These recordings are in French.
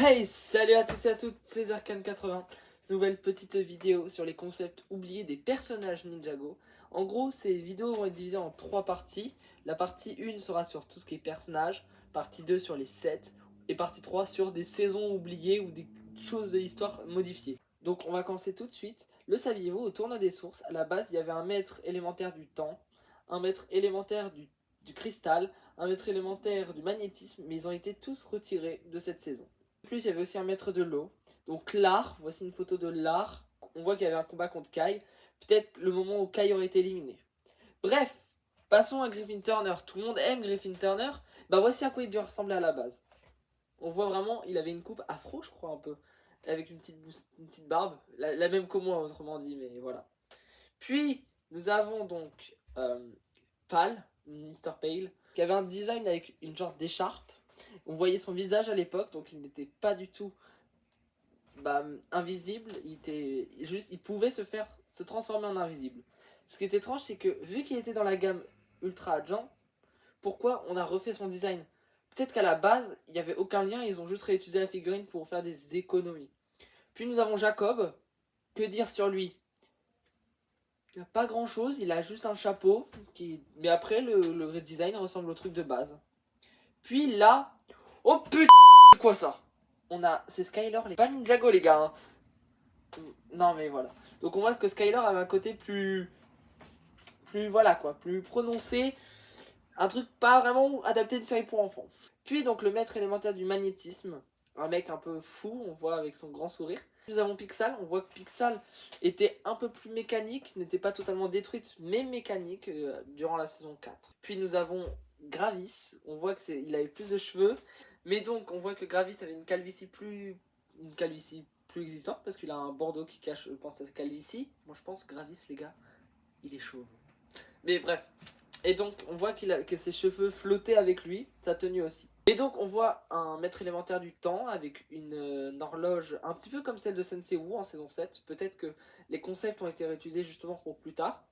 Hey, salut à tous et à toutes, c'est Zarkan80. Nouvelle petite vidéo sur les concepts oubliés des personnages Ninjago. En gros, ces vidéos vont être divisées en 3 parties. La partie 1 sera sur tout ce qui est personnages, partie 2 sur les sets, et partie 3 sur des saisons oubliées ou des choses de l'histoire modifiées. Donc on va commencer tout de suite. Le saviez-vous, au tournoi des sources, à la base, il y avait un maître élémentaire du temps, un maître élémentaire du cristal, un maître élémentaire du magnétisme, mais ils ont été tous retirés de cette saison. En plus, il y avait aussi un maître de l'eau. Donc Lar, voici une photo de Lar. On voit qu'il y avait un combat contre Kai. Peut-être le moment où Kai aurait été éliminé. Bref, passons à Griffin Turner. Tout le monde aime Griffin Turner. Bah voici à quoi il doit ressembler à la base. On voit vraiment, il avait une coupe afro, je crois, un peu. Avec une petite barbe. La même que moi, autrement dit, mais voilà. Puis, nous avons donc Pal, Mr. Pale, qui avait un design avec une genre d'écharpe. On voyait son visage à l'époque, donc il n'était pas du tout invisible. Il pouvait se transformer en invisible. Ce qui est étrange, c'est que vu qu'il était dans la gamme Ultra Agent, pourquoi on a refait son design? Peut-être qu'à la base, il n'y avait aucun lien, ils ont juste réutilisé la figurine pour faire des économies. Puis nous avons Jacob. Que dire sur lui? Il n'y a pas grand chose, il a juste un chapeau. Mais après, le redesign ressemble au truc de base. Puis là... Oh putain, c'est quoi ça? C'est Skyler, pas Ninjago les gars. Non mais voilà. Donc on voit que Skyler avait un côté plus voilà quoi, plus prononcé. Un truc pas vraiment adapté à une série pour enfants. Puis donc le maître élémentaire du magnétisme. Un mec un peu fou, on voit avec son grand sourire. Nous avons Pixal, on voit que Pixal était un peu plus mécanique, n'était pas totalement détruite, mais mécanique durant la saison 4. Puis nous avons Gravis, on voit qu'il avait plus de cheveux, mais donc on voit que Gravis avait une calvitie plus existante, parce qu'il a un bandeau qui cache, je pense, sa calvitie. Moi je pense Gravis, les gars, il est chauve. Mais bref. Et donc on voit que ses cheveux flottaient avec lui, sa tenue aussi. Et donc on voit un maître élémentaire du temps avec une horloge un petit peu comme celle de Sensei Wu en saison 7. Peut-être que les concepts ont été réutilisés justement pour plus tard.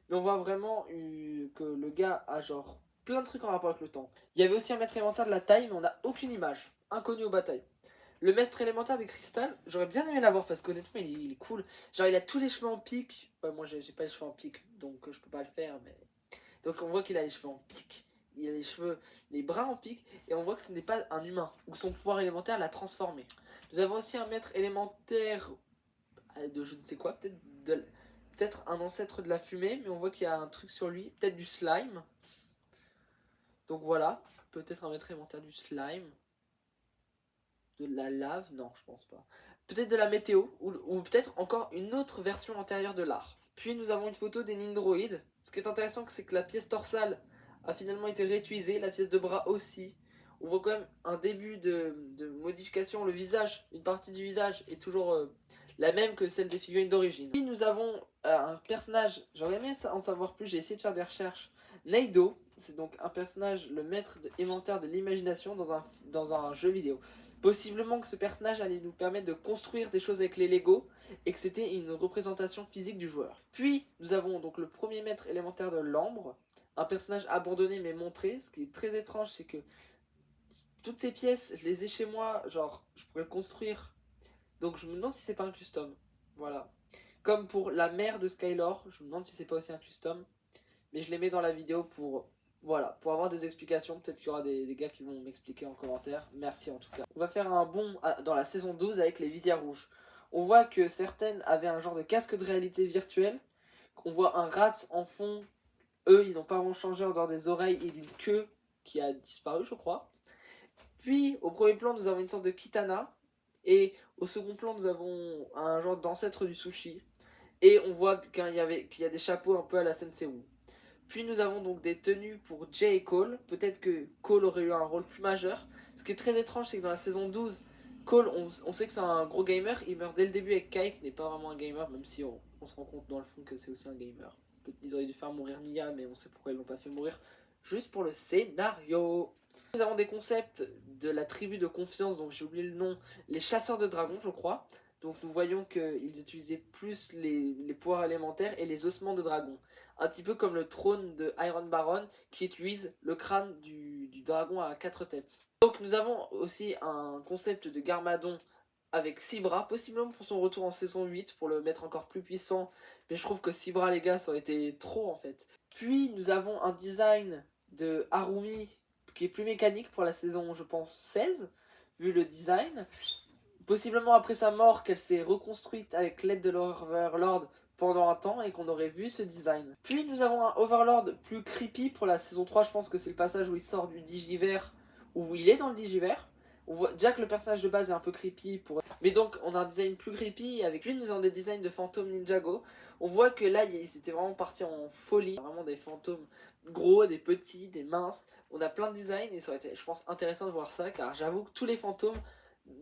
Mais on voit vraiment que le gars a genre plein de trucs en rapport avec le temps. Il y avait aussi un maître élémentaire de la taille, mais on n'a aucune image. Inconnu aux batailles. Le maître élémentaire des cristals, j'aurais bien aimé l'avoir parce qu'honnêtement il est cool. Genre il a tous les cheveux en pique. Ouais, moi j'ai pas les cheveux en pique, donc je peux pas le faire, mais... Donc on voit qu'il a les cheveux en pique, il a les bras en pique, et on voit que ce n'est pas un humain, ou que son pouvoir élémentaire l'a transformé. Nous avons aussi un maître élémentaire de je ne sais quoi, peut-être un ancêtre de la fumée, mais on voit qu'il y a un truc sur lui, peut-être du slime. Donc voilà, peut-être un maître élémentaire du slime. De la lave, non je pense pas. Peut-être de la météo, ou peut-être encore une autre version antérieure de l'art. Puis nous avons une photo des Nindroids. Ce qui est intéressant, c'est que la pièce dorsale a finalement été réutilisée, la pièce de bras aussi. On voit quand même un début de modification. Le visage, une partie du visage est toujours la même que celle des figurines d'origine. Puis nous avons un personnage, j'aurais aimé en savoir plus, j'ai essayé de faire des recherches. Neido, c'est donc un personnage, le maître élémentaire de l'imagination dans un jeu vidéo. Possiblement que ce personnage allait nous permettre de construire des choses avec les Lego et que c'était une représentation physique du joueur. Puis nous avons donc le premier maître élémentaire de l'ambre, un personnage abandonné mais montré. Ce qui est très étrange, c'est que toutes ces pièces, je les ai chez moi, genre je pourrais le construire. Donc je me demande si c'est pas un custom. Voilà. Comme pour la mère de Skylor, je me demande si c'est pas aussi un custom. Mais je les mets dans la vidéo pour... Voilà, pour avoir des explications. Peut-être qu'il y aura des gars qui vont m'expliquer en commentaire. Merci en tout cas. On va faire un bond dans la saison 12 avec les visières rouges. On voit que certaines avaient un genre de casque de réalité virtuelle. On voit un Rats en fond. Eux, ils n'ont pas vraiment changé en dehors des oreilles et d'une queue qui a disparu, je crois. Puis, au premier plan, nous avons une sorte de kitana. Et au second plan, nous avons un genre d'ancêtre du sushi. Et on voit qu'il y a des chapeaux un peu à la Sensei Wu. Puis nous avons donc des tenues pour Jay et Cole. Peut-être que Cole aurait eu un rôle plus majeur. Ce qui est très étrange, c'est que dans la saison 12, Cole, on sait que c'est un gros gamer. Il meurt dès le début avec Kai, qui n'est pas vraiment un gamer, même si on se rend compte dans le fond que c'est aussi un gamer. Ils auraient dû faire mourir Mia, mais on sait pourquoi ils l'ont pas fait mourir. Juste pour le scénario. Nous avons des concepts de la tribu de confiance, donc j'ai oublié le nom. Les chasseurs de dragons, je crois. Donc nous voyons qu'ils utilisaient plus les pouvoirs élémentaires et les ossements de dragon. Un petit peu comme le trône de Iron Baron qui utilise le crâne du dragon à 4 têtes. Donc nous avons aussi un concept de Garmadon avec 6 bras, possiblement pour son retour en saison 8, pour le mettre encore plus puissant. Mais je trouve que 6 bras les gars, ça aurait été trop en fait. Puis nous avons un design de Harumi qui est plus mécanique pour la saison, je pense, 16, vu le design. Possiblement après sa mort, qu'elle s'est reconstruite avec l'aide de l'Overlord pendant un temps et qu'on aurait vu ce design. Puis nous avons un Overlord plus creepy pour la saison 3, je pense que c'est le passage où il sort du Digiverse, où il est dans le Digiverse. On voit déjà que le personnage de base est un peu creepy, mais donc on a un design plus creepy. Avec lui nous avons des designs de fantômes Ninjago. On voit que là ils étaient vraiment partis en folie, vraiment des fantômes gros, des petits, des minces. On a plein de designs et ça aurait été, je pense, intéressant de voir ça, car j'avoue que tous les fantômes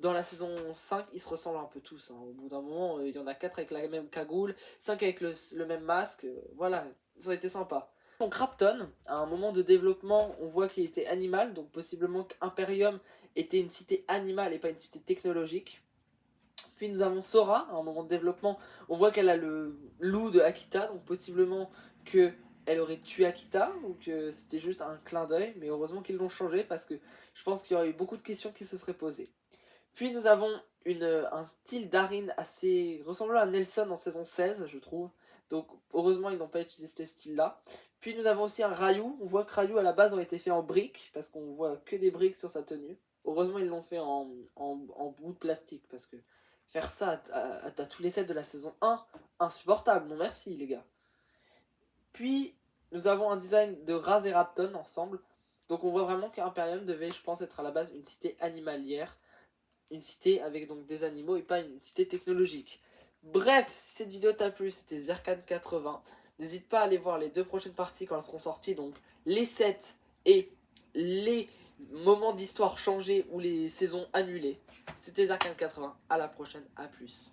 dans la saison 5, ils se ressemblent un peu tous. Au bout d'un moment, il y en a 4 avec la même cagoule, 5 avec le même masque. Voilà, ça aurait été sympa. Donc Rapton, à un moment de développement, on voit qu'il était animal, donc possiblement qu'Imperium était une cité animale et pas une cité technologique. Puis nous avons Sora, à un moment de développement, on voit qu'elle a le loup de Akita, donc possiblement que elle aurait tué Akita, ou que c'était juste un clin d'œil, mais heureusement qu'ils l'ont changé parce que je pense qu'il y aurait eu beaucoup de questions qui se seraient posées. Puis nous avons un style d'Arin assez ressemblant à Nelson en saison 16, je trouve. Donc heureusement ils n'ont pas utilisé ce style-là. Puis nous avons aussi un Ryu. On voit que Ryu à la base aurait été fait en briques, parce qu'on voit que des briques sur sa tenue. Heureusement ils l'ont fait en bout de plastique, parce que faire ça à tous les sets de la saison 1, insupportable. Non merci les gars. Puis nous avons un design de Raz et Rapton ensemble. Donc on voit vraiment qu'Imperium devait, je pense, être à la base une cité animalière. Une cité avec donc des animaux et pas une cité technologique. Bref, si cette vidéo t'a plu, c'était Zerkan80. N'hésite pas à aller voir les 2 prochaines parties quand elles seront sorties, donc les sets et les moments d'histoire changés ou les saisons annulées. C'était Zerkan80, à la prochaine, à plus.